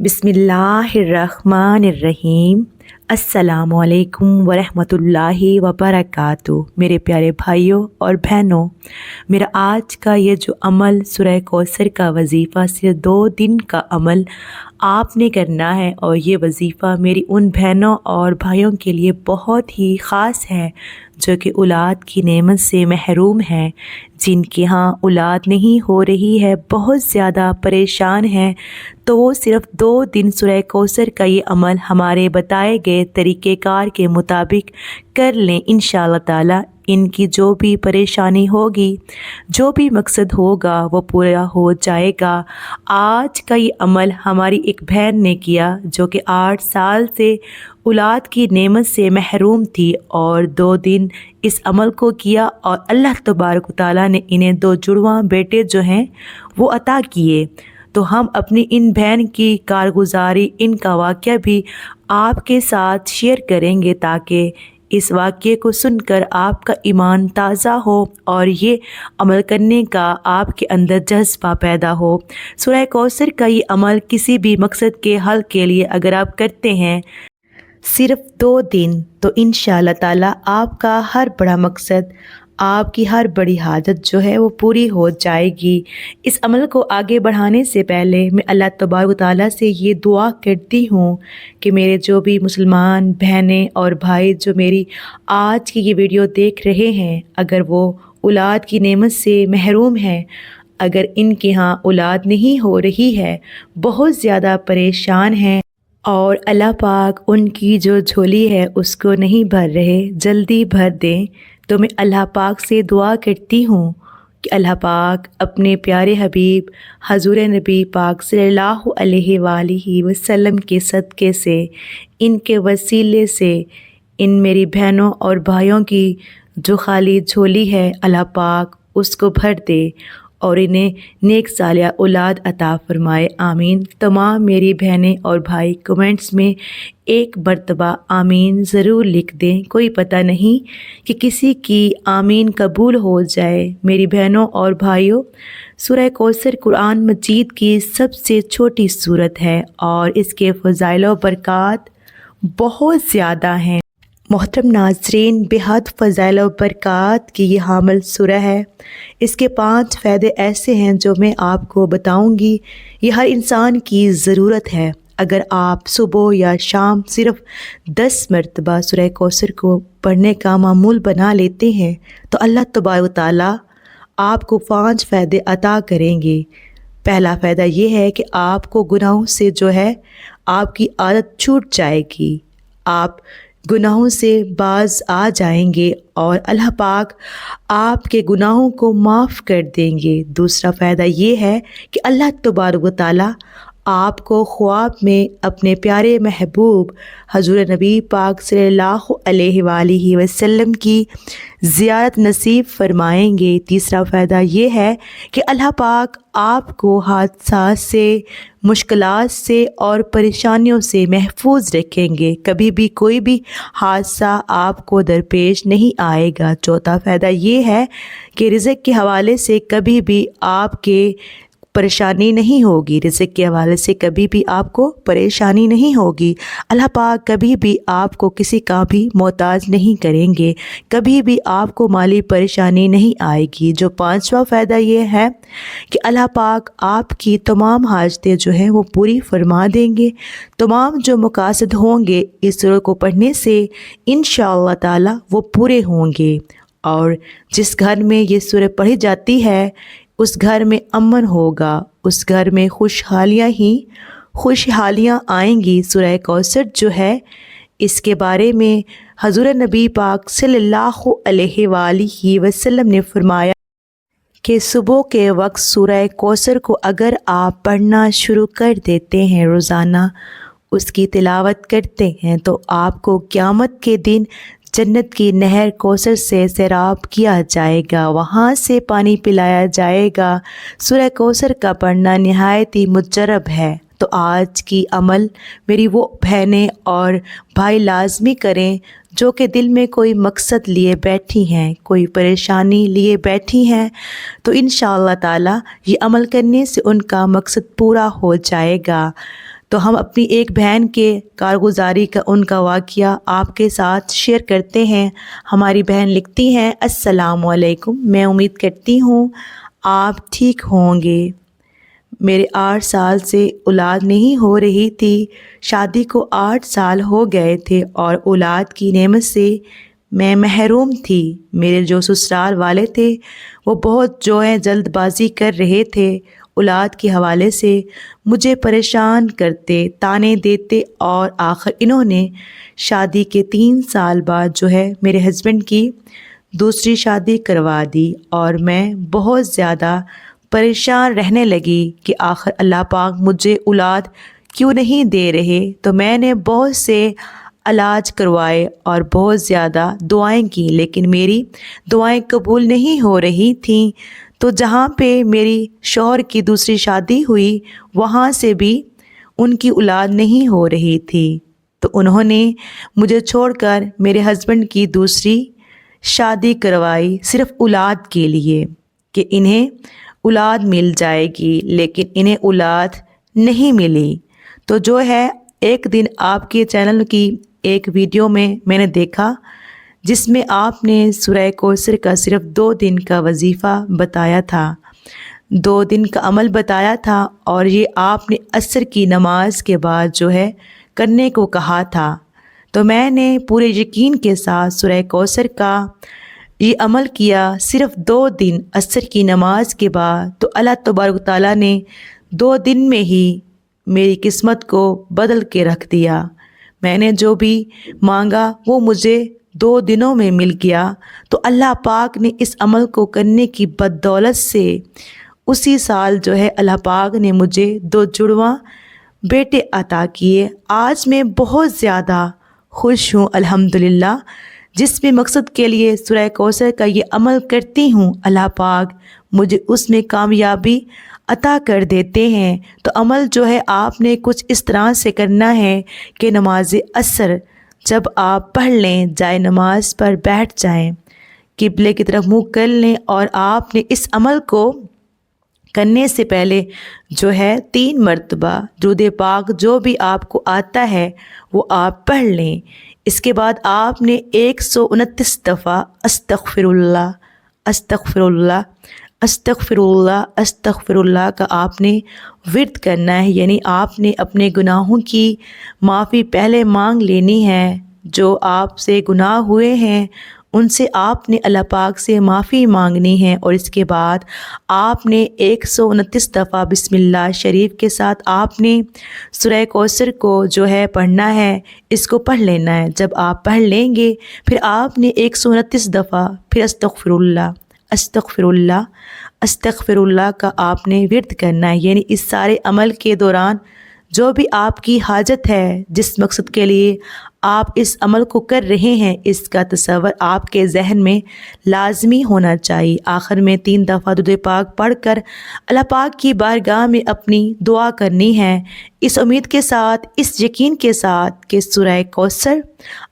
बिस्मिल्लाहिर्रहमानिर्रहीम। अस्सलामुअलैकुम वरहमतुल्लाहि वबरकातुहू। मेरे प्यारे भाइयों और बहनों, मेरा आज का ये जो अमल सूरह कौसर का वजीफ़ा सिर्फ 2 दिन का अमल आपने करना है, और ये वजीफ़ा मेरी उन बहनों और भाइयों के लिए बहुत ही ख़ास है जो कि औलाद की नेमत से महरूम हैं, जिनके यहाँ औलाद नहीं हो रही है, बहुत ज़्यादा परेशान हैं। तो वो सिर्फ़ 2 दिन सूरह कौसर का ये अमल हमारे बताए गए तरीक़ेकार के मुताबिक कर लें। इंशाअल्लाह ताला इनकी जो भी परेशानी होगी, जो भी मकसद होगा, वो पूरा हो जाएगा। आज का ये अमल हमारी एक बहन ने किया जो कि 8 साल से औलाद की नेमत से महरूम थी, और 2 दिन इस अमल को किया और अल्लाह तबारक व तआला ने इन्हें 2 जुड़वां बेटे जो हैं वो अता किए। तो हम अपनी इन बहन की कारगुजारी, इनका वाक़या भी आपके साथ शेयर करेंगे ताकि इस वाक़ये को सुनकर आपका ईमान ताज़ा हो और ये अमल करने का आपके अंदर जज्बा पैदा हो। सूरह कौसर का ये अमल किसी भी मकसद के हल के लिए अगर आप करते हैं सिर्फ़ 2 दिन, तो इंशाअल्लाह ताला आपका हर बड़ा मकसद, आपकी हर बड़ी हाजत जो है वो पूरी हो जाएगी। इस अमल को आगे बढ़ाने से पहले मैं अल्लाह तबारक व तआला से ये दुआ करती हूँ कि मेरे जो भी मुसलमान बहनें और भाई जो मेरी आज की ये वीडियो देख रहे हैं, अगर वो औलाद की नेमत से महरूम हैं, अगर इनके यहाँ औलाद नहीं हो रही है, बहुत ज़्यादा परेशान हैं और अल्लाह पाक उनकी जो झोली है उसको नहीं भर रहे, जल्दी भर दें, तो मैं अल्लाह पाक से दुआ करती हूँ कि अल्लाह पाक अपने प्यारे हबीब हजूर नबी पाक सल्लल्लाहु अलैहि वसल्लम के सदक़े से, इनके वसीले से इन मेरी बहनों और भाइयों की जो खाली झोली है अल्लाह पाक उसको भर दे और इन्हें नेक सालिया औलाद अता फ़रमाए। आमीन। तमाम मेरी बहनें और भाई कमेंट्स में एक मरतबा आमीन ज़रूर लिख दें। कोई पता नहीं कि किसी की आमीन कबूल हो जाए। मेरी बहनों और भाइयों, सूरह कौसर कुरान मजीद की सबसे छोटी सूरत है और इसके फ़ज़ाइल व बरक़ात बहुत ज़्यादा हैं। मोहतरम नाज़रीन, बेहद फ़ज़ाइल व बरक़ात की ये हामिल सूरह है। इसके 5 फ़ायदे ऐसे हैं जो मैं आपको बताऊंगी। ये हर इंसान की ज़रूरत है। अगर आप सुबह या शाम सिर्फ़ 10 मरतबा सूरह कौसर को पढ़ने का मामूल बना लेते हैं तो अल्लाह तबारक व तआला आपको 5 फ़ायदे अता करेंगे। पहला फ़ायदा ये है कि आपको गुनाहों से जो है आपकी आदत छूट जाएगी, आप गुनाहों से बाज आ जाएंगे और अल्लाह पाक आपके गुनाहों को माफ़ कर देंगे। दूसरा फ़ायदा ये है कि अल्लाह तबारक व तआला आपको ख्वाब में अपने प्यारे महबूब हजूर नबी पाक सल्लल्लाहु अलैहि वसल्लम की ज़ियारत नसीब फ़रमाएंगे। तीसरा फ़ायदा ये है कि अल्लाह पाक आपको हादसा से, मुश्किलात से और परेशानियों से महफूज रखेंगे। कभी भी कोई भी हादसा आपको दरपेश नहीं आएगा। चौथा फ़ायदा ये है कि रिज़्क़ के हवाले से कभी भी आपके परेशानी नहीं होगी। रिज़्क़ के हवाले से कभी भी आपको परेशानी नहीं होगी। अल्लाह पाक कभी भी आपको किसी का भी मोहताज नहीं करेंगे, कभी भी आपको माली परेशानी नहीं आएगी। जो 5वां फ़ायदा ये है कि अल्लाह पाक आपकी तमाम हाजतें जो हैं वो पूरी फरमा देंगे। तमाम जो मकासद होंगे इस सूरह को पढ़ने से इंशाअल्लाह ताला वो पूरे होंगे। और जिस घर में ये सूरह पढ़ी जाती है उस घर में अमन होगा, उस घर में खुशहालियाँ आएंगी। सूरह कौसर जो है इसके बारे में हजूर नबी पाक सल्लल्लाहु अलैहि वसल्लम ने फरमाया कि सुबह के वक्त सूरह कौसर को अगर आप पढ़ना शुरू कर देते हैं, रोज़ाना उसकी तिलावत करते हैं, तो आपको क़यामत के दिन जन्नत की नहर कौसर से सैराब किया जाएगा, वहाँ से पानी पिलाया जाएगा। सूरह कौसर का पढ़ना नहायत ही मुजरब है। तो आज की अमल मेरी वो बहनें और भाई लाजमी करें जो कि दिल में कोई मकसद लिए बैठी हैं, कोई परेशानी लिए बैठी हैं, तो इंशाअल्लाह ताला ये अमल करने से उनका मकसद पूरा हो जाएगा। تو ہم اپنی ایک بہن کے کارگزاری کا ان کا واقعہ آپ کے ساتھ شیئر کرتے ہیں۔ ہماری بہن لکھتی ہیں، السلام علیکم، میں امید کرتی ہوں آپ ٹھیک ہوں گے۔ میرے 8 سال سے اولاد نہیں ہو رہی تھی۔ شادی کو 8 سال ہو گئے تھے اور اولاد کی نعمت سے میں محروم تھی۔ میرے جو سسرال والے تھے وہ بہت جلد بازی کر رہے تھے۔ اولاد کے حوالے سے مجھے پریشان کرتے، تانے دیتے اور آخر انہوں نے شادی کے 3 سال بعد میرے ہسبینڈ کی دوسری شادی کروا دی اور میں بہت زیادہ پریشان رہنے لگی کہ آخر اللہ پاک مجھے اولاد کیوں نہیں دے رہے۔ تو میں نے بہت سے علاج کروائے اور بہت زیادہ دعائیں کی، لیکن میری دعائیں قبول نہیں ہو رہی تھیں۔ تو جہاں پہ میری شوہر کی دوسری شادی ہوئی وہاں سے بھی ان کی اولاد نہیں ہو رہی تھی۔ تو انہوں نے مجھے چھوڑ کر میرے ہسبینڈ کی دوسری شادی کروائی صرف اولاد کے لیے کہ انہیں اولاد مل جائے گی، لیکن انہیں اولاد نہیں ملی۔ تو ایک دن آپ کے چینل کی ایک ویڈیو میں نے دیکھا جس میں آپ نے سورہ کوثر کا صرف 2 دن کا وظیفہ بتایا تھا، 2 دن کا عمل بتایا تھا، اور یہ آپ نے عصر کی نماز کے بعد کرنے کو کہا تھا۔ تو میں نے پورے یقین کے ساتھ سورہ کوثر کا یہ عمل کیا صرف 2 دن عصر کی نماز کے بعد۔ تو اللہ تبارک و تعالیٰ نے 2 دن میں ہی میری قسمت کو بدل کے رکھ دیا۔ میں نے جو بھی مانگا وہ مجھے 2 دنوں میں مل گیا۔ تو اللہ پاک نے اس عمل کو کرنے کی بدولت سے اسی سال اللہ پاک نے مجھے 2 جڑواں بیٹے عطا کیے۔ آج میں بہت زیادہ خوش ہوں الحمدللہ۔ جس بھی مقصد کے لیے سورہ کوثر کا یہ عمل کرتی ہوں اللہ پاک مجھے اس میں کامیابی عطا کر دیتے ہیں۔ تو عمل آپ نے کچھ اس طرح سے کرنا ہے کہ نماز عصر جب آپ پڑھ لیں، جائے نماز پر بیٹھ جائیں، قبلے کی طرف منہ کر لیں، اور آپ نے اس عمل کو کرنے سے پہلے 3 مرتبہ درود پاک جو بھی آپ کو آتا ہے وہ آپ پڑھ لیں۔ اس کے بعد آپ نے 129 دفعہ استغفر اللہ استغفر اللہ استغفر اللہ استغفر اللہ کا آپ نے ورد کرنا ہے، یعنی آپ نے اپنے گناہوں کی معافی پہلے مانگ لینی ہے۔ جو آپ سے گناہ ہوئے ہیں ان سے آپ نے اللہ پاک سے معافی مانگنی ہے، اور اس کے بعد آپ نے 129 دفعہ بسم اللہ شریف کے ساتھ آپ نے سورہ کوثر کو پڑھنا ہے، اس کو پڑھ لینا ہے۔ جب آپ پڑھ لیں گے پھر آپ نے 129 دفعہ پھر استغفر اللہ استغفر اللہ استغفر اللہ کا آپ نے ورد کرنا ہے، یعنی اس سارے عمل کے دوران جو بھی آپ کی حاجت ہے، جس مقصد کے لیے آپ اس عمل کو کر رہے ہیں، اس کا تصور آپ کے ذہن میں لازمی ہونا چاہیے۔ آخر میں 3 دفعہ درود پاک پڑھ کر اللہ پاک کی بارگاہ میں اپنی دعا کرنی ہے، اس امید کے ساتھ، اس یقین کے ساتھ کہ سورہ کوثر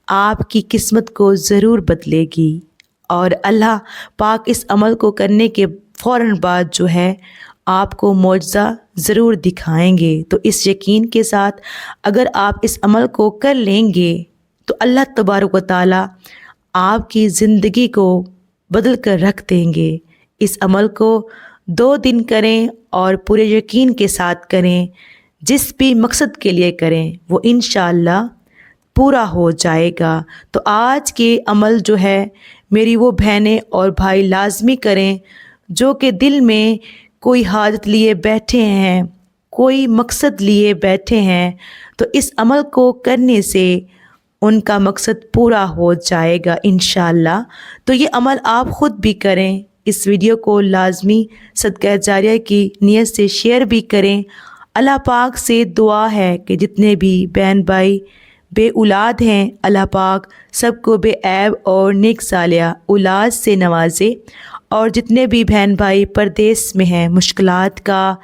آپ کی قسمت کو ضرور بدلے گی، اور اللہ پاک اس عمل کو کرنے کے فوراً بعد آپ کو معجزہ ضرور دکھائیں گے۔ تو اس یقین کے ساتھ اگر آپ اس عمل کو کر لیں گے تو اللہ تبارک و تعالیٰ آپ کی زندگی کو بدل کر رکھ دیں گے۔ اس عمل کو 2 دن کریں اور پورے یقین کے ساتھ کریں، جس بھی مقصد کے لیے کریں وہ انشاءاللہ پورا ہو جائے گا۔ تو آج کے عمل میری وہ بہنیں اور بھائی لازمی کریں جو کہ دل میں کوئی حاجت لیے بیٹھے ہیں، کوئی مقصد لیے بیٹھے ہیں، تو اس عمل کو کرنے سے ان کا مقصد پورا ہو جائے گا انشاءاللہ۔ تو یہ عمل آپ خود بھی کریں، اس ویڈیو کو لازمی صدقہ جاریہ کی نیت سے شیئر بھی کریں۔ اللہ پاک سے دعا ہے کہ جتنے بھی بہن بھائی بے اولاد ہیں، اللہ پاک سب کو بے عیب اور نیک صالحہ اولاد سے نوازے، اور جتنے بھی بہن بھائی پردیس میں ہیں، مشکلات کا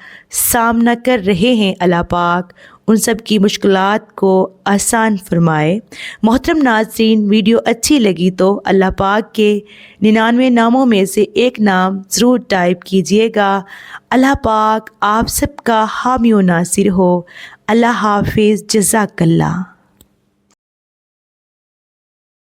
سامنا کر رہے ہیں، اللہ پاک ان سب کی مشکلات کو آسان فرمائے۔ محترم ناظرین، ویڈیو اچھی لگی تو اللہ پاک کے 99 ناموں میں سے ایک نام ضرور ٹائپ کیجیے گا۔ اللہ پاک آپ سب کا حامی و ناصر ہو۔ اللہ حافظ، جزاک اللہ۔